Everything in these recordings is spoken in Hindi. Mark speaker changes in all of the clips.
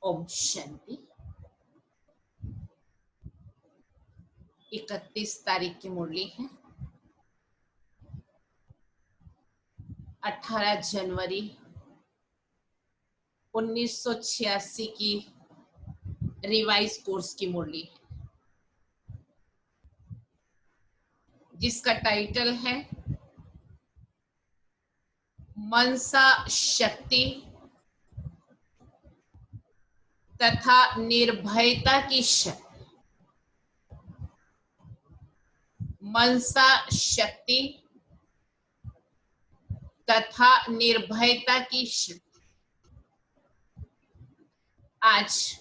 Speaker 1: ओम शांति। 31 तारीख की मुरली है। 18 जनवरी 1986 की रिवाइज कोर्स की मुरली है, जिसका टाइटल है मनसा शक्ति तथा निर्भयता की शक्ति। मनसा शक्ति तथा निर्भयता की शक्ति। आज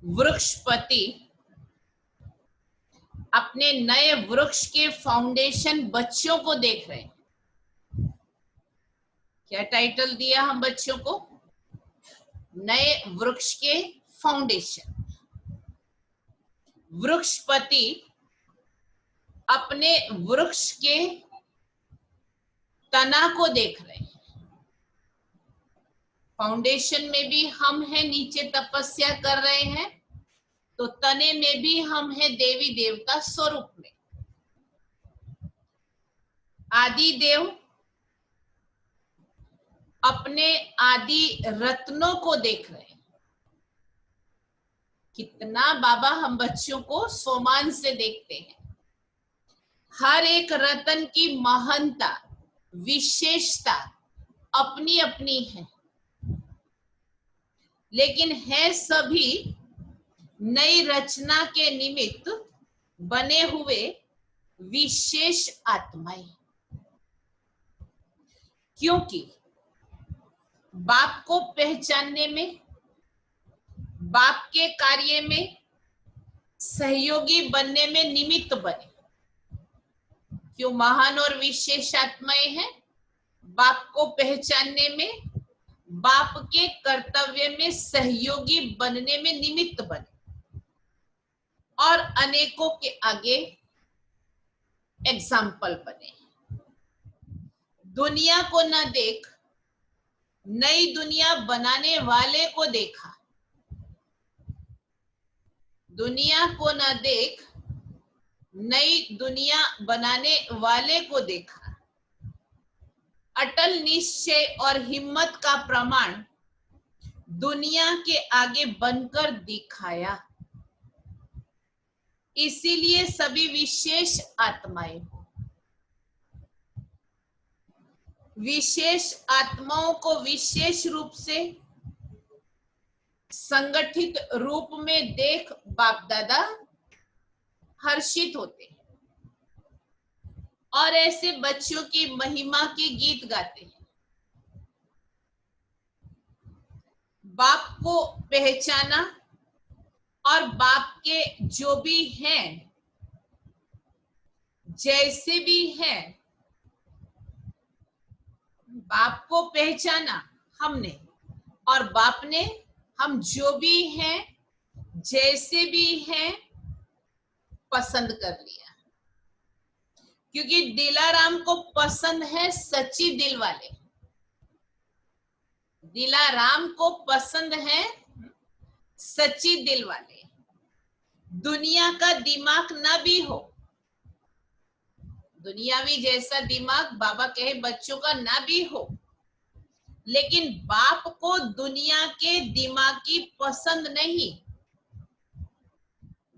Speaker 1: वृक्षपति अपने नए वृक्ष के फाउंडेशन बच्चों को देख रहे हैं। क्या टाइटल दिया हम बच्चों को? नए वृक्ष के फाउंडेशन। वृक्षपति अपने वृक्ष के तना को देख रहे हैं। फाउंडेशन में भी हम हैं, नीचे तपस्या कर रहे हैं, तो तने में भी हम हैं देवी देवता स्वरूप में। आदि देव अपने आदि रत्नों को देख रहे हैं। कितना बाबा हम बच्चों को सोमान से देखते हैं। हर एक रत्न की महानता, विशेषता अपनी अपनी है, लेकिन है सभी नई रचना के निमित्त बने हुए विशेष आत्माएं। क्योंकि बाप को पहचानने में, बाप के कार्य में सहयोगी बनने में निमित्त बने। क्यों महान और विशेष आत्माएं हैं? बाप को पहचानने में, बाप के कर्तव्य में सहयोगी बनने में निमित्त बने और अनेकों के आगे एग्जाम्पल बने। दुनिया को न देख नई दुनिया बनाने वाले को देखा। दुनिया को न देख नई दुनिया बनाने वाले को देखा। अटल निश्चय और हिम्मत का प्रमाण दुनिया के आगे बनकर दिखाया। इसीलिए सभी विशेष आत्माएं, विशेष आत्माओं को विशेष रूप से संगठित रूप में देख बाप दादा हर्षित होते हैं और ऐसे बच्चों की महिमा के गीत गाते हैं। बाप को पहचाना और बाप के जो भी हैं, जैसे भी हैं, बाप को पहचाना हमने और बाप ने हम जो भी हैं, जैसे भी हैं, पसंद कर लिया। क्योंकि दिलाराम को पसंद है सच्ची दिल वाले। दिलाराम को पसंद है सच्ची दिल वाले। दुनिया का दिमाग ना भी हो, दुनियावी जैसा दिमाग बाबा कहे बच्चों का ना भी हो, लेकिन बाप को दुनिया के दिमाग की पसंद नहीं,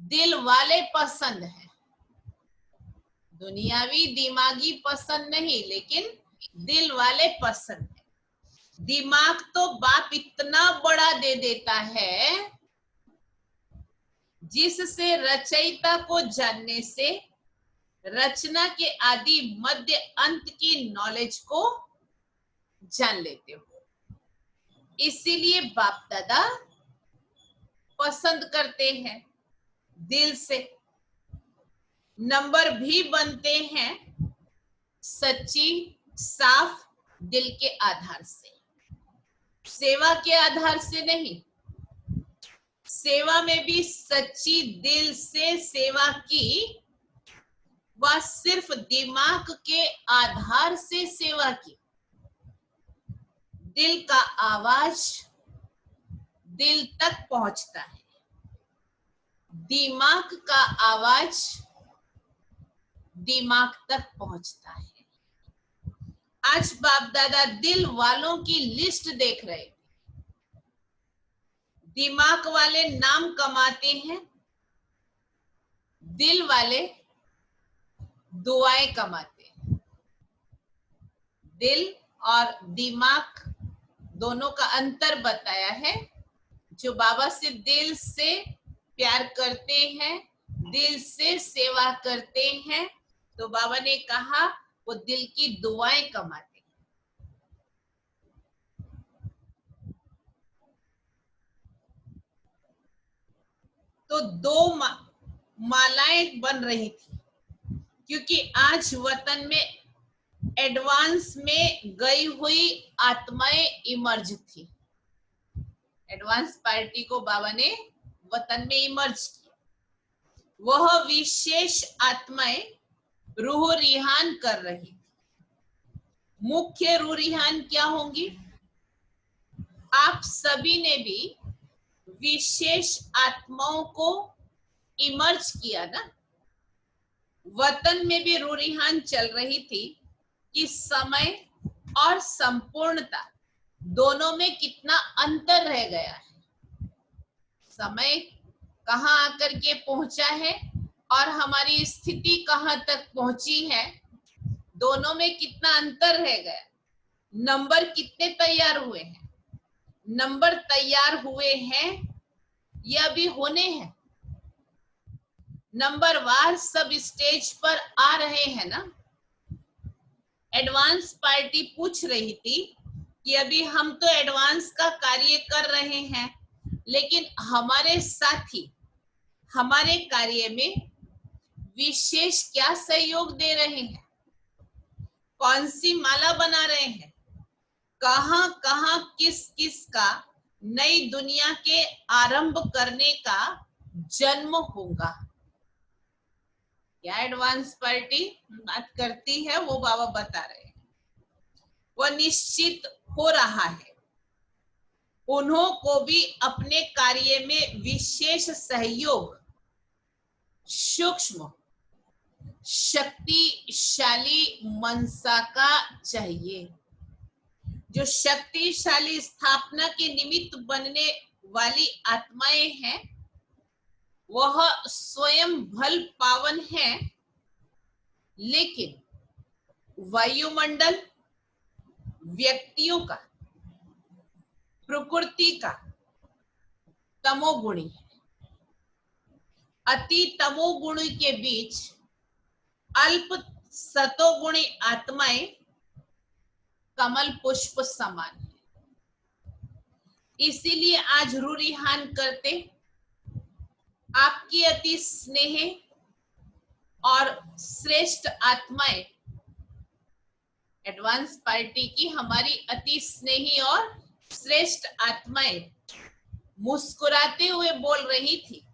Speaker 1: दिल वाले पसंद है। दुनियावी दिमागी पसंद नहीं, लेकिन दिल वाले पसंद है। दिमाग तो बाप इतना बड़ा दे देता है, जिससे रचयिता को जानने से रचना के आदि मध्य अंत की नॉलेज को जान लेते हो। इसीलिए बाप दादा पसंद करते हैं दिल से। नंबर भी बनते हैं सच्ची साफ दिल के आधार से, सेवा के आधार से नहीं। सेवा में भी सच्ची दिल से सेवा की, वह सिर्फ दिमाग के आधार से सेवा की। दिल का आवाज, दिल तक पहुंचता है। दिमाग का आवाज दिमाग तक पहुंचता है। आज बाप दादा दिल वालों की लिस्ट देख रहे थे। दिमाग वाले नाम कमाते हैं, दिल वाले दुआएं कमाते हैं। दिल और दिमाग दोनों का अंतर बताया है। जो बाबा से दिल से प्यार करते हैं, दिल से सेवा करते हैं, तो बाबा ने कहा वो दिल की दुआएं कमाते हैं। तो दो मालाएं बन रही थी, क्योंकि आज वतन में एडवांस में गई हुई आत्माएं इमर्ज थी। एडवांस पार्टी को बाबा ने वतन में इमर्ज किया। वह विशेष आत्माएं रूह रिहान कर रही थी। मुख्य रूह रिहान क्या होंगी? आप सभी ने भी विशेष आत्माओं को इमर्ज किया ना। वतन में भी रूह रिहान चल रही थी कि समय और संपूर्णता दोनों में कितना अंतर रह गया है। समय कहाँ आकर के पहुंचा है और हमारी स्थिति कहाँ तक पहुंची है, दोनों में कितना अंतर रह गया। नंबर कितने तैयार हुए हैं? नंबर तैयार हुए हैं या अभी होने हैं? नंबर वार सब स्टेज पर आ रहे हैं ना। एडवांस पार्टी पूछ रही थी कि अभी हम तो एडवांस का कार्य कर रहे हैं, लेकिन हमारे साथी हमारे कार्य में विशेष क्या सहयोग दे रहे हैं? कौन सी माला बना रहे हैं? कहां कहां किस किस का नई दुनिया के आरंभ करने का जन्म होगा? क्या एडवांस पार्टी बात करती है, वो बाबा बता रहे हैं। वह निश्चित हो रहा है। उन्हों को भी अपने कार्य में विशेष सहयोग सूक्ष्म शक्तिशाली मनसा का चाहिए। जो शक्तिशाली स्थापना के निमित्त बनने वाली आत्माएं हैं, वह स्वयं भल पावन है, लेकिन वायुमंडल, व्यक्तियों का, प्रकृति का तमोगुणी है। अति तमोगुणी के बीच अल्प सतोगुणी आत्माएं कमल पुष्प समान है। इसीलिए आज रूह रिहान करते आपकी अति स्नेह और श्रेष्ठ आत्माएं, एडवांस पार्टी की हमारी अति स्नेही और श्रेष्ठ आत्माएं मुस्कुराते हुए बोल रही थी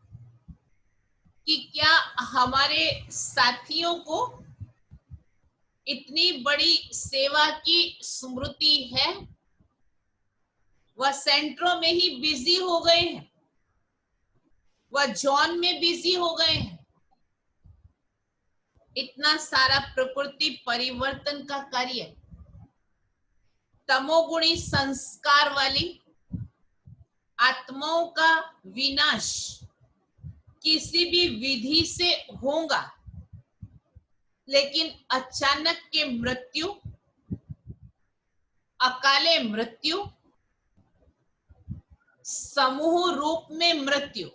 Speaker 1: कि क्या हमारे साथियों को इतनी बड़ी सेवा की स्मृति है? वह सेंटरों में ही बिजी हो गए हैं, वह जॉन में बिजी हो गए हैं। इतना सारा प्रकृति परिवर्तन का कार्य, तमोगुणी संस्कार वाली आत्माओं का विनाश किसी भी विधि से होगा, लेकिन अचानक के मृत्यु, अकाले मृत्यु, समूह रूप में मृत्यु,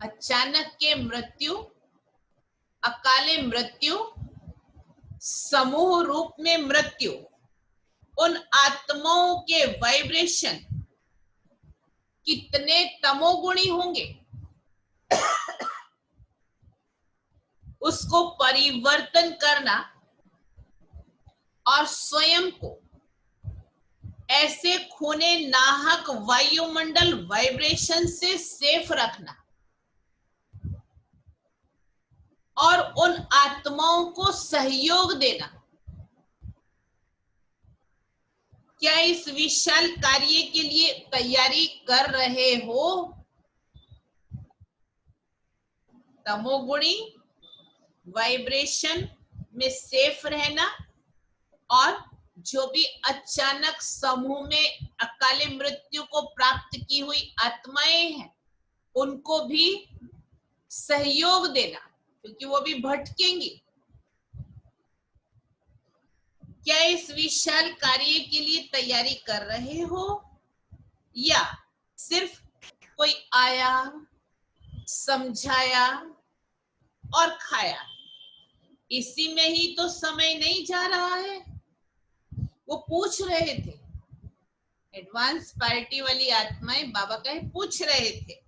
Speaker 1: अचानक के मृत्यु, अकाले मृत्यु, समूह रूप में मृत्यु, उन आत्माओं के वाइब्रेशन कितने तमोगुणी होंगे, उसको परिवर्तन करना और स्वयं को ऐसे खूने नाहक वायुमंडल वाइब्रेशन से सेफ रखना और उन आत्माओं को सहयोग देना, क्या इस विशाल कार्य के लिए तैयारी कर रहे हो? तमोगुणी वाइब्रेशन में सेफ रहना और जो भी अचानक समूह में अकाले मृत्यु को प्राप्त की हुई आत्माएं हैं उनको भी सहयोग देना, क्योंकि वो भी भटकेंगी। क्या इस विशाल कार्य के लिए तैयारी कर रहे हो या सिर्फ कोई आया, समझाया और खाया, इसी में ही तो समय नहीं जा रहा है? वो पूछ रहे थे, एडवांस पार्टी वाली आत्माएं बाबा का पूछ रहे थे।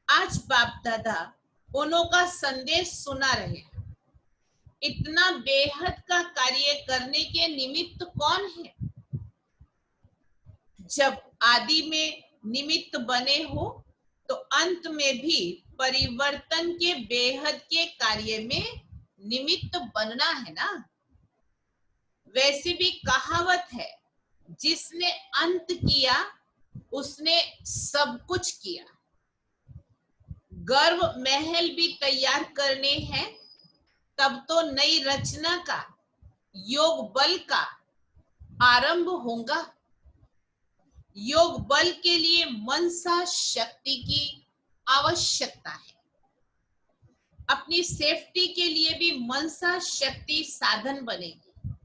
Speaker 1: आज बाप दादा उन्हों का संदेश सुना रहे। इतना बेहद का कार्य करने के निमित्त कौन है? जब आदि में निमित्त बने हो तो अंत में भी परिवर्तन के बेहद के कार्य में निमित्त बनना है ना। वैसे भी कहावत है, जिसने अंत किया उसने सब कुछ किया। गर्व महल भी तैयार करने हैं, तब तो नई रचना का, योग बल का आरंभ होगा। योग बल के लिए मनसा शक्ति की आवश्यकता है। अपनी सेफ्टी के लिए भी मनसा शक्ति साधन बनेगी।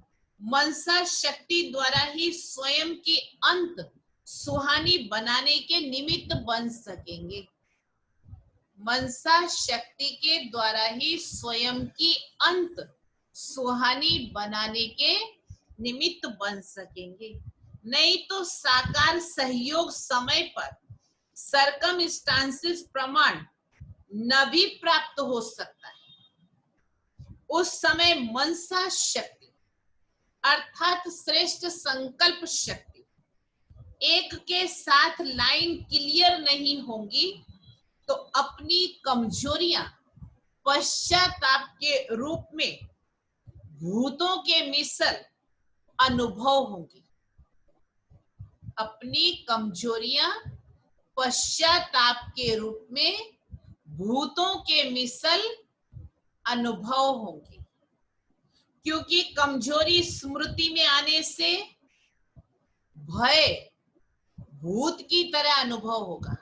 Speaker 1: मनसा शक्ति द्वारा ही स्वयं की अंत सुहानी बनाने के निमित्त बन सकेंगे। मनसा शक्ति के द्वारा ही स्वयं की अंत सुहानी बनाने के निमित्त बन सकेंगे। नहीं तो साकार सहयोग समय पर सरकमस्टांसेस प्रमाण न भी प्राप्त हो सकता है। उस समय मनसा शक्ति अर्थात श्रेष्ठ संकल्प शक्ति एक के साथ लाइन क्लियर नहीं होंगी तो अपनी कमजोरियां पश्चाताप के रूप में भूतों के मिसल अनुभव होंगी। अपनी कमजोरियां पश्चाताप के रूप में भूतों के मिसल अनुभव होंगी, क्योंकि कमजोरी स्मृति में आने से भय भूत की तरह अनुभव होगा।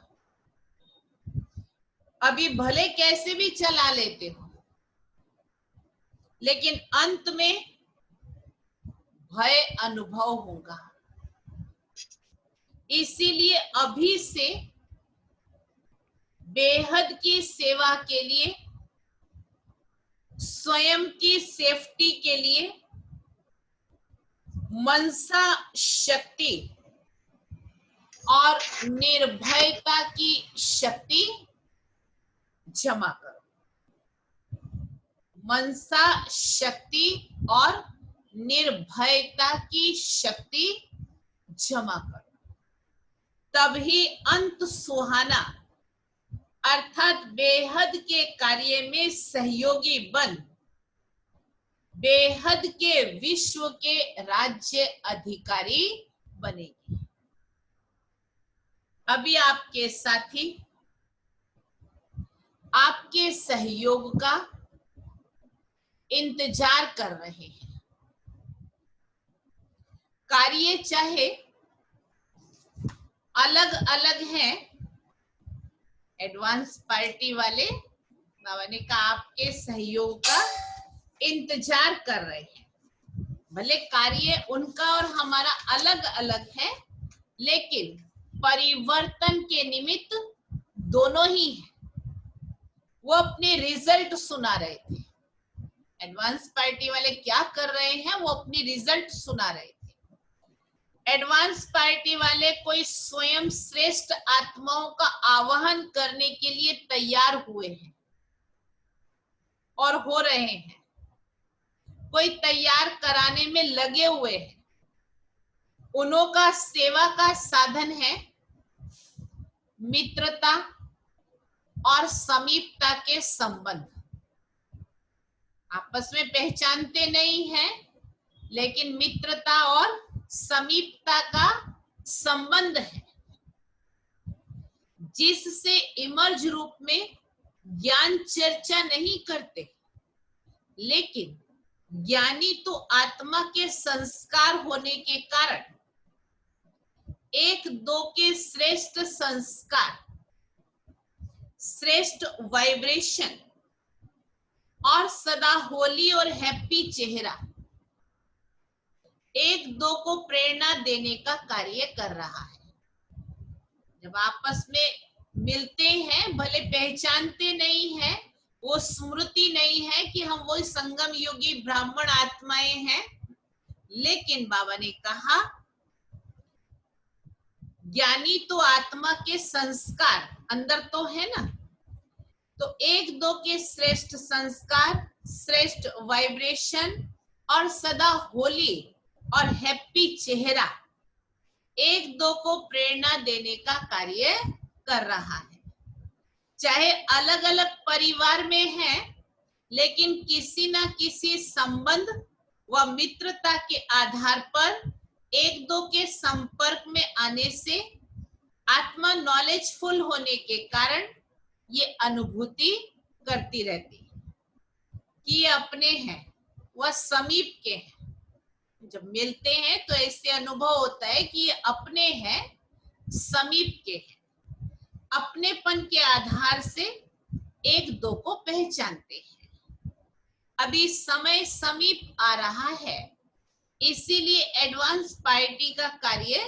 Speaker 1: अभी भले कैसे भी चला लेते हो, लेकिन अंत में भय अनुभव होगा। इसीलिए अभी से बेहद की सेवा के लिए, स्वयं की सेफ्टी के लिए मनसा शक्ति और निर्भयता की शक्ति जमा करो। मनसा शक्ति और निर्भयता की शक्ति जमा करो, तभी अंत सुहाना अर्थात बेहद के कार्य में सहयोगी बन बेहद के विश्व के राज्य अधिकारी बनेगी। अभी आपके साथी आपके सहयोग का इंतजार कर रहे हैं। कार्य चाहे अलग अलग हैं, एडवांस पार्टी वाले बाबा ने कहा आपके सहयोग का इंतजार कर रहे हैं। भले कार्य उनका और हमारा अलग अलग है, लेकिन परिवर्तन के निमित्त दोनों ही हैं। वो अपने रिजल्ट सुना रहे थे। एडवांस पार्टी वाले क्या कर रहे हैं? वो अपनी रिजल्ट सुना रहे थे। एडवांस पार्टी वाले कोई स्वयं श्रेष्ठ आत्माओं का आवाहन करने के लिए तैयार हुए हैं और हो रहे हैं। कोई तैयार कराने में लगे हुए हैं। उन्हों का सेवा का साधन है मित्रता और समीपता के संबंध। आपस में पहचानते नहीं हैं, लेकिन मित्रता और समीपता का संबंध है, जिससे इमर्ज रूप में ज्ञान चर्चा नहीं करते, लेकिन ज्ञानी तो आत्मा के संस्कार होने के कारण एक दो के श्रेष्ठ संस्कार, श्रेष्ठ वाइब्रेशन और सदा होली और हैप्पी चेहरा एक दो को प्रेरणा देने का कार्य कर रहा है। जब आपस में मिलते हैं, भले पहचानते नहीं हैं, वो स्मृति नहीं है कि हम वो संगम योगी ब्राह्मण आत्माएं हैं, लेकिन बाबा ने कहा ज्ञानी तो आत्मा के संस्कार अंदर तो है ना, तो एक दो के श्रेष्ठ संस्कार, श्रेष्ठ वाइब्रेशन और सदा होली और हैप्पी चेहरा एक दो को प्रेरणा देने का कार्य कर रहा है। चाहे अलग अलग परिवार में है, लेकिन किसी ना किसी संबंध व मित्रता के आधार पर एक दो के संपर्क में आने से आत्मा नॉलेजफुल होने के कारण ये अनुभूति करती रहती है कि ये अपने हैं, वह समीप के हैं। जब मिलते हैं तो ऐसे अनुभव होता है कि ये अपने हैं, समीप के हैं। अपनेपन के आधार से एक दो को पहचानते हैं। अभी समय समीप आ रहा है, इसीलिए एडवांस पार्टी का कार्य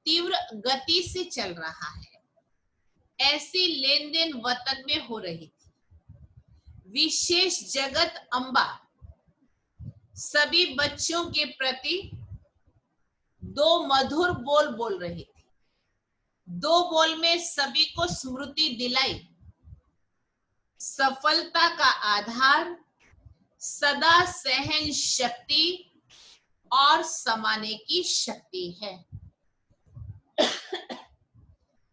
Speaker 1: तीव्र गति से चल रहा है। ऐसी लेन देन वतन में हो रही थी। विशेष जगत अम्बा सभी बच्चों के प्रति दो मधुर बोल बोल रही थी। दो बोल में सभी को स्मृति दिलाई, सफलता का आधार सदा सहन शक्ति और समाने की शक्ति है।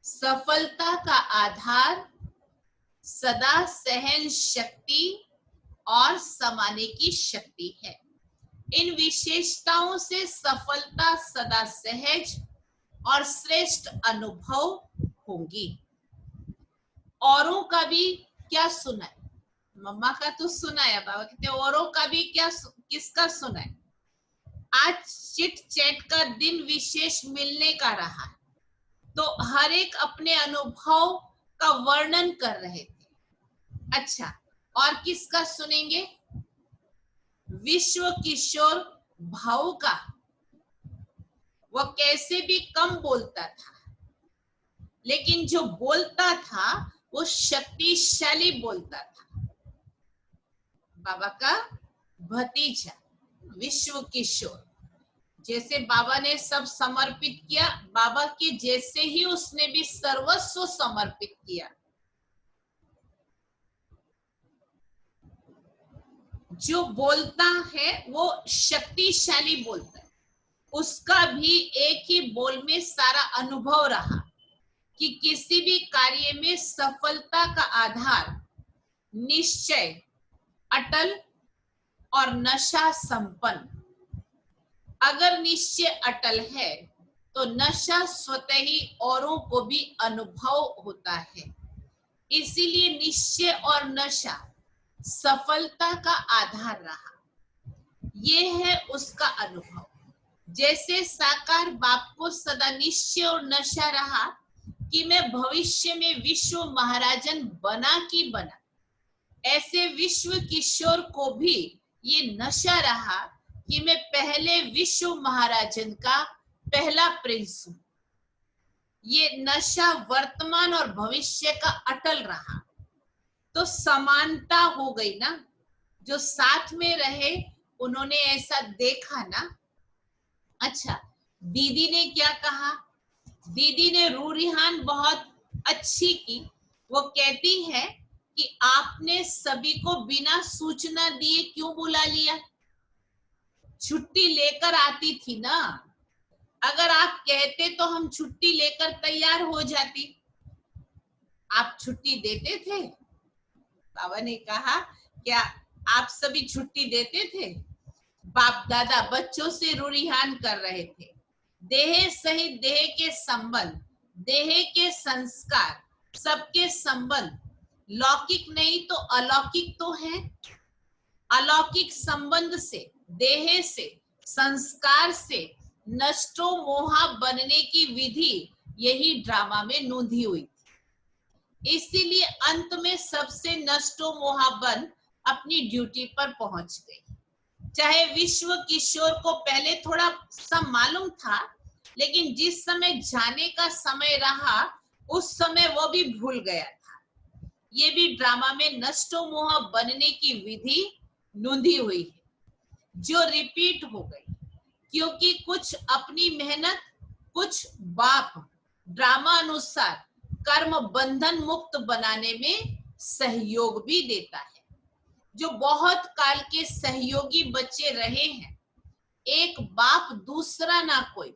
Speaker 1: सफलता का आधार सदा सहन शक्ति और समाने की शक्ति है। इन विशेषताओं से सफलता सदा सहज और श्रेष्ठ अनुभव होंगी। औरों का भी क्या सुना है? मम्मा का तो सुना है, बाबा कहते औरों का भी क्या, किसका सुना है? आज चिट चैट का दिन विशेष मिलने का रहा, तो हर एक अपने अनुभव का वर्णन कर रहे थे। अच्छा, और किसका सुनेंगे? विश्व किशोर भाऊ का। वह कैसे भी कम बोलता था, लेकिन जो बोलता था वो शक्तिशाली बोलता था। बाबा का भतीजा विश्व किशोर, जैसे बाबा ने सब समर्पित किया, बाबा के जैसे ही उसने भी सर्वस्व समर्पित किया। जो बोलता है वो शक्तिशाली बोलता है। उसका भी एक ही बोल में सारा अनुभव रहा कि किसी भी कार्य में सफलता का आधार निश्चय, अटल और नशा संपन्न। अगर निश्चय अटल है तो नशा स्वतः ही औरों को भी अनुभव होता है। इसीलिए निश्चय और नशा सफलता का आधार रहा। ये है उसका अनुभव। जैसे साकार बाप को सदा निश्चय और नशा रहा कि मैं भविष्य में विश्व महाराजन बना कि बना, ऐसे विश्व किशोर को भी ये नशा रहा कि मैं पहले विश्व महाराजन का पहला प्रिंस हूं। ये नशा वर्तमान और भविष्य का अटल रहा, तो समानता हो गई ना। जो साथ में रहे उन्होंने ऐसा देखा ना। अच्छा, दीदी ने क्या कहा? दीदी ने रूरिहान बहुत अच्छी की। वो कहती है कि आपने सभी को बिना सूचना दिए क्यों बुला लिया? छुट्टी लेकर आती थी ना। अगर आप कहते तो हम छुट्टी लेकर तैयार हो जाती। आप छुट्टी देते थे? बाबा ने कहा क्या आप सभी छुट्टी देते थे? बाप दादा बच्चों से रूरिहान कर रहे थे, देह सहित देह के संबंध, देह के संस्कार, सबके संबंध लौकिक नहीं तो अलौकिक तो है। अलौकिक संबंध से, देह से, संस्कार से नष्टो मोहा बनने की विधि यही ड्रामा में नोंधी हुई थी। इसीलिए अंत में सबसे नष्टो मोहा बन अपनी ड्यूटी पर पहुंच गई। चाहे विश्व किशोर को पहले थोड़ा सा मालूम था, लेकिन जिस समय जाने का समय रहा उस समय वो भी भूल गया था। ये भी ड्रामा में नष्टो मोह बनने की विधि नोंधी हुई है, जो रिपीट हो गई, क्योंकि कुछ अपनी मेहनत, कुछ बाप ड्रामा अनुसार कर्म बंधन मुक्त बनाने में सहयोग भी देता है। जो बहुत काल के सहयोगी बच्चे रहे हैं, एक बाप दूसरा ना कोई,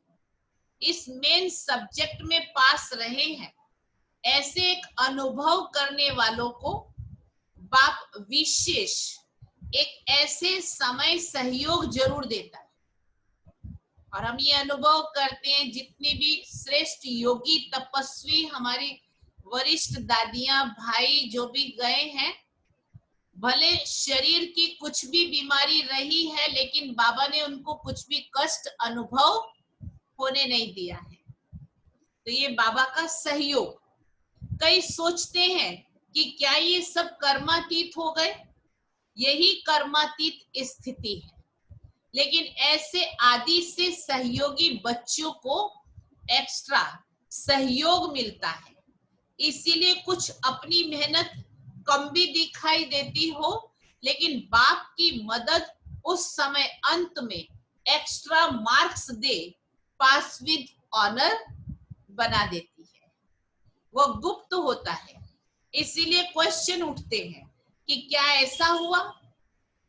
Speaker 1: इस मेन सब्जेक्ट में पास रहे हैं, ऐसे एक अनुभव करने वालों को बाप विशेष एक ऐसे समय सहयोग जरूर देता है। और हम ये अनुभव करते हैं, जितने भी श्रेष्ठ योगी तपस्वी हमारी वरिष्ठ दादियां भाई जो भी गए हैं, भले शरीर की कुछ भी बीमारी रही है, लेकिन बाबा ने उनको कुछ भी कष्ट अनुभव होने नहीं दिया है। तो ये बाबा का सहयोग। कई सोचते हैं कि क्या ये सब कर्मातीत हो गए, यही कर्मातीत स्थिति है। लेकिन ऐसे आदि से सहयोगी बच्चों को एक्स्ट्रा सहयोग मिलता है, इसीलिए कुछ अपनी मेहनत कम भी दिखाई देती हो, लेकिन बाप की मदद उस समय अंत में एक्स्ट्रा मार्क्स दे पास विद ऑनर बना देती है। वो गुप्त होता है, इसीलिए क्वेश्चन उठते हैं कि क्या ऐसा हुआ।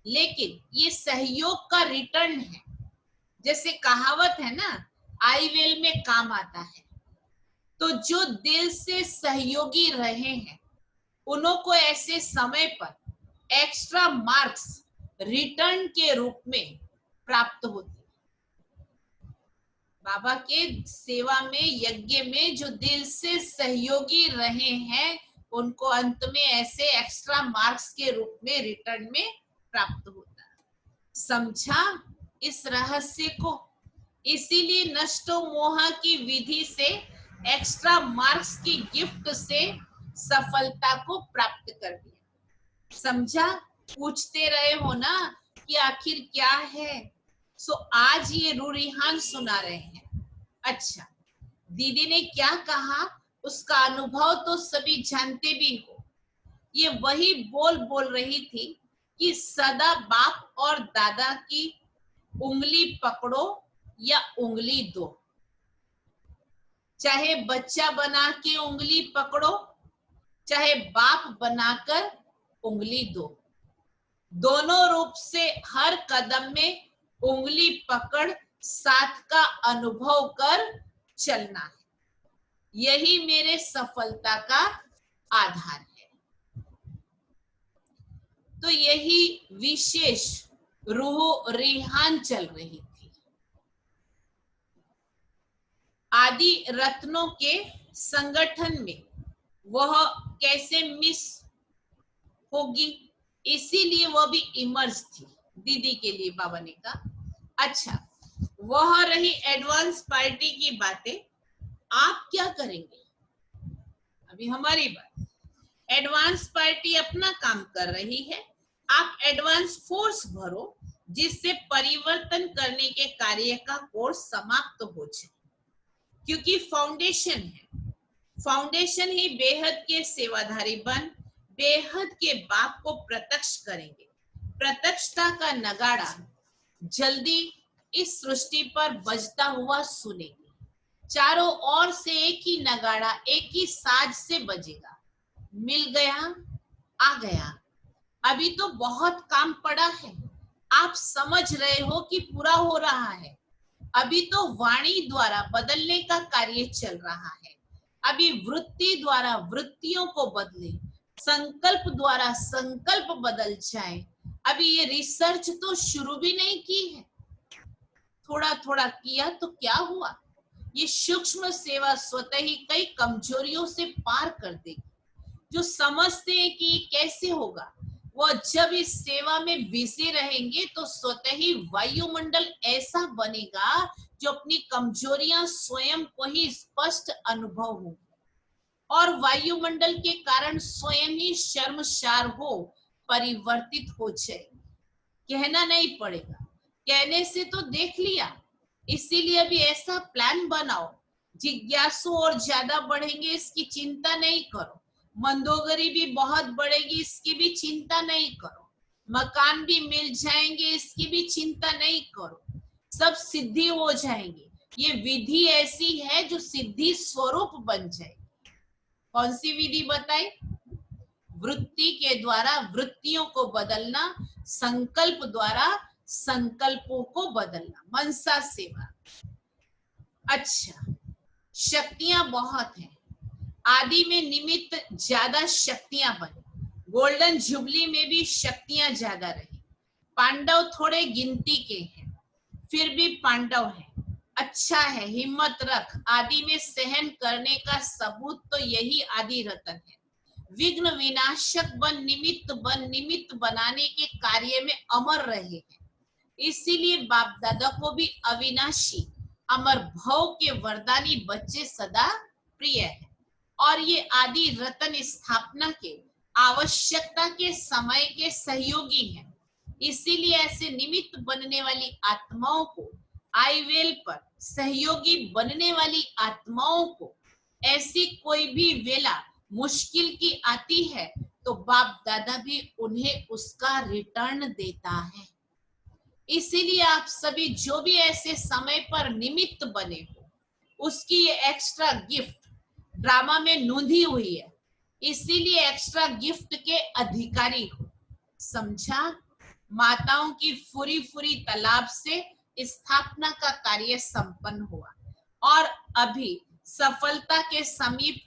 Speaker 1: लेकिन ये सहयोग का रिटर्न है। जैसे कहावत है ना, आई वेल में काम आता है। तो जो दिल से सहयोगी रहे हैं, उन्हों को ऐसे समय पर एक्स्ट्रा मार्क्स रिटर्न के रूप में प्राप्त होते हैं। बाबा के सेवा में, यज्ञ में जो दिल से सहयोगी रहे हैं, उनको अंत में ऐसे एक्स्ट्रा मार्क्स के रूप में रिटर्न में प्राप्त होता है। समझा इस रहस्य को? इसीलिए नष्टो मोह की विधि से एक्स्ट्रा मार्क्स की गिफ्ट से सफलता को प्राप्त कर दिया। समझा? पूछते रहे हो ना कि आखिर क्या है, सो आज ये रूरिहान सुना रहे हैं। अच्छा, दीदी ने क्या कहा उसका अनुभव तो सभी जानते भी हो। ये वही बोल रही थी कि सदा बाप और दादा की उंगली पकड़ो या उंगली दो। चाहे बच्चा बना के उंगली पकड़ो, चाहे बाप बनाकर उंगली दो, दोनों रूप से हर कदम में उंगली पकड़ साथ का अनुभव कर चलना है। यही मेरे सफलता का आधार है। तो यही विशेष रूह रिहान चल रही थी। आदि रत्नों के संगठन में वह कैसे मिस होगी, इसीलिए वह भी इमर्ज थी दीदी के लिए। बाबा ने कहा अच्छा, वह रही एडवांस पार्टी की बातें, आप क्या करेंगे? अभी हमारी बात, एडवांस पार्टी अपना काम कर रही है, आप एडवांस फोर्स भरो जिससे परिवर्तन करने के कार्य का कोर्स समाप्त हो जाए। क्योंकि फाउंडेशन है, फाउंडेशन ही बेहद के सेवाधारी बन बेहद के बाप को प्रत्यक्ष करेंगे। प्रत्यक्षता का नगाड़ा जल्दी इस सृष्टि पर बजता हुआ सुनेंगे। चारों ओर से एक ही नगाड़ा, एक ही साज से बजेगा। मिल गया, आ गया। अभी तो बहुत काम पड़ा है, आप समझ रहे हो कि पूरा हो रहा है। अभी तो वाणी द्वारा बदलने का कार्य चल रहा है। अभी वृत्ति द्वारा वृत्तियों को बदले, संकल्प द्वारा संकल्प बदल जाए। अभी ये रिसर्च तो शुरू भी नहीं की है, थोड़ा थोड़ा किया तो क्या हुआ। ये सूक्ष्म सेवा स्वतः ही कई कमजोरियों से पार कर देगी। जो समझते हैं कि ये कैसे होगा, वो जब इस सेवा में बिजी रहेंगे तो स्वतः ही वायुमंडल ऐसा बनेगा जो अपनी कमजोरियां स्वयं को ही स्पष्ट अनुभव हो, और वायुमंडल के कारण स्वयं ही शर्मसार हो परिवर्तित हो जाए। कहना नहीं पड़ेगा, कहने से तो देख लिया। इसीलिए अभी ऐसा प्लान बनाओ, जिज्ञासु और ज्यादा बढ़ेंगे इसकी चिंता नहीं करो, मंदोदरी भी बहुत बढ़ेगी इसकी भी चिंता नहीं करो, मकान भी मिल जाएंगे इसकी भी चिंता नहीं करो, सब सिद्धि हो जाएंगे। ये विधि ऐसी है जो सिद्धि स्वरूप बन जाएगी। कौन सी विधि बताई? वृत्ति के द्वारा वृत्तियों को बदलना, संकल्प द्वारा संकल्पों को बदलना, मनसा सेवा। अच्छा, शक्तियां बहुत हैं। आदि में निमित्त ज्यादा शक्तियां बने, गोल्डन जुबली में भी शक्तियां ज्यादा रही। पांडव थोड़े गिनती के हैं, फिर भी पांडव है। अच्छा है, हिम्मत रख। आदि में सहन करने का सबूत तो यही आदि रतन है। विघ्न विनाशक बन निमित्त बनाने के कार्य में अमर रहे हैं। इसीलिए बाप दादा को भी अविनाशी अमर भव के वरदानी बच्चे सदा प्रिय है। और ये आदि रतन स्थापना के आवश्यकता के समय के सहयोगी हैं। इसीलिए ऐसे निमित्त बनने वाली आत्माओं को, आईवेल पर सहयोगी बनने वाली आत्माओं को, ऐसी कोई भी वेला मुश्किल की आती है तो बाप दादा भी उन्हें उसका रिटर्न देता है। इसीलिए आप सभी जो भी ऐसे समय पर निमित्त बने हो, उसकी ये एक्स्ट्रा गिफ्ट ड्रामा में नोंधी हुई है। इसीलिए एक्स्ट्रा गिफ्ट के अधिकारी हो। समझा? माताओं की फुरी फुरी तालाब से स्थापना का कार्य संपन्न हुआ और अभी सफलता के समीप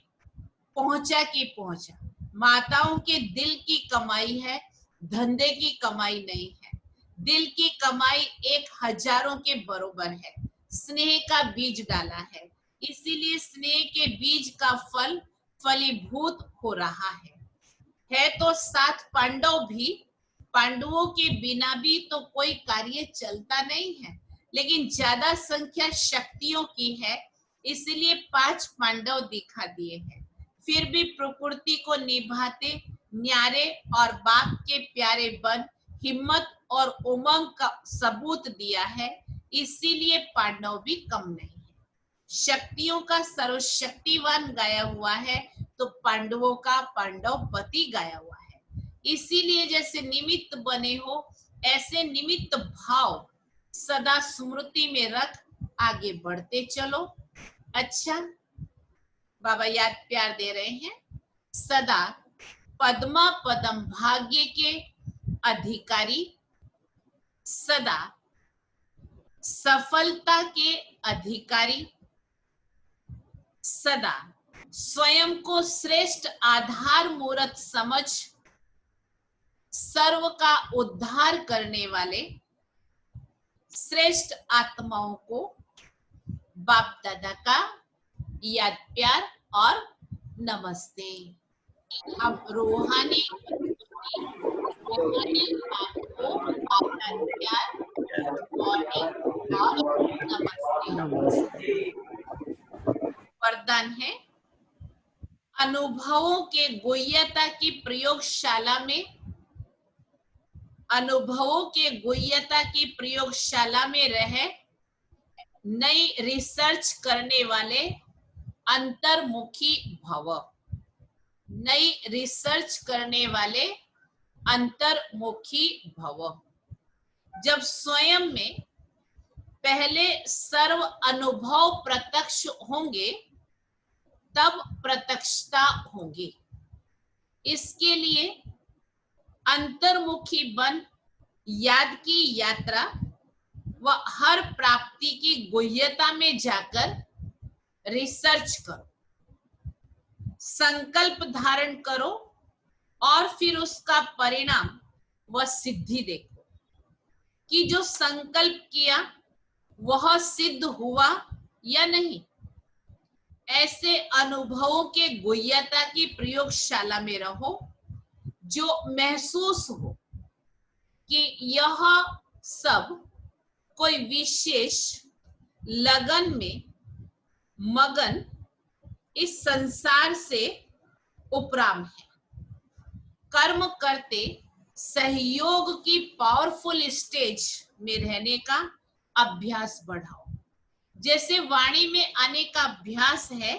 Speaker 1: पहुंचा की पहुंचा। माताओं के दिल की कमाई है, धंधे की कमाई नहीं है। दिल की कमाई 1000 के बरोबर है। स्नेह का बीज डाला है, इसीलिए स्नेह के बीज का फल फलीभूत हो रहा है तो 7 पांडव भी, पांडवों के बिना भी तो कोई कार्य चलता नहीं है, लेकिन ज्यादा संख्या शक्तियों की है, इसलिए 5 पांडव दिखा दिए हैं। फिर भी प्रकृति को निभाते न्यारे और बाप के प्यारे बन हिम्मत और उमंग का सबूत दिया है। इसीलिए पांडव भी कम नहीं है। शक्तियों का सर्वशक्तिवान गाया हुआ है तो पांडवों का पांडव पति गाया हुआ है। इसीलिए जैसे निमित्त बने हो, ऐसे निमित्त भाव सदा स्मृति में रख आगे बढ़ते चलो। अच्छा, बाबा याद प्यार दे रहे हैं। सदा पद्मा पदम भाग्य के अधिकारी, सदा सफलता के अधिकारी, सदा स्वयं को श्रेष्ठ आधार मूर्त समझ सर्व का उद्धार करने वाले श्रेष्ठ आत्माओं को बाप दादा का याद प्यार और नमस्ते। अब रूहानी आपको याद प्यार मॉर्निंग और नमस्ते। वरदान है, अनुभवों के गुह्यता की प्रयोगशाला में, अनुभवों के गुह्यता की प्रयोगशाला में रहे नई रिसर्च करने वाले अंतर्मुखी भव। नई रिसर्च करने वाले अंतर्मुखी भव। जब स्वयं में पहले सर्व अनुभव प्रत्यक्ष होंगे तब प्रत्यक्षता होगी। इसके लिए अंतर्मुखी बन याद की यात्रा व हर प्राप्ति की गुह्यता में जाकर रिसर्च करो, संकल्प धारण करो और फिर उसका परिणाम व सिद्धि देखो कि जो संकल्प किया वह सिद्ध हुआ या नहीं। ऐसे अनुभवों के गुह्यता की प्रयोगशाला में रहो जो महसूस हो कि यह सब कोई विशेष लगन में मगन इस संसार से उपराम है। कर्म करते सहयोग की पावरफुल स्टेज में रहने का अभ्यास बढ़ाओ। जैसे वाणी में आने का अभ्यास है,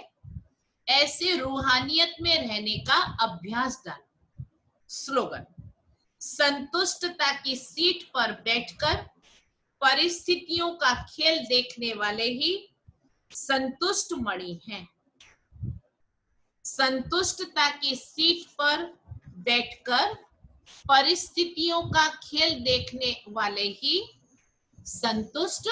Speaker 1: ऐसे रूहानियत में रहने का अभ्यास डालो। स्लोगन: संतुष्टता की सीट पर बैठकर परिस्थितियों का खेल देखने वाले ही संतुष्ट मणि हैं। संतुष्टता की सीट पर बैठकर परिस्थितियों का खेल देखने वाले ही संतुष्ट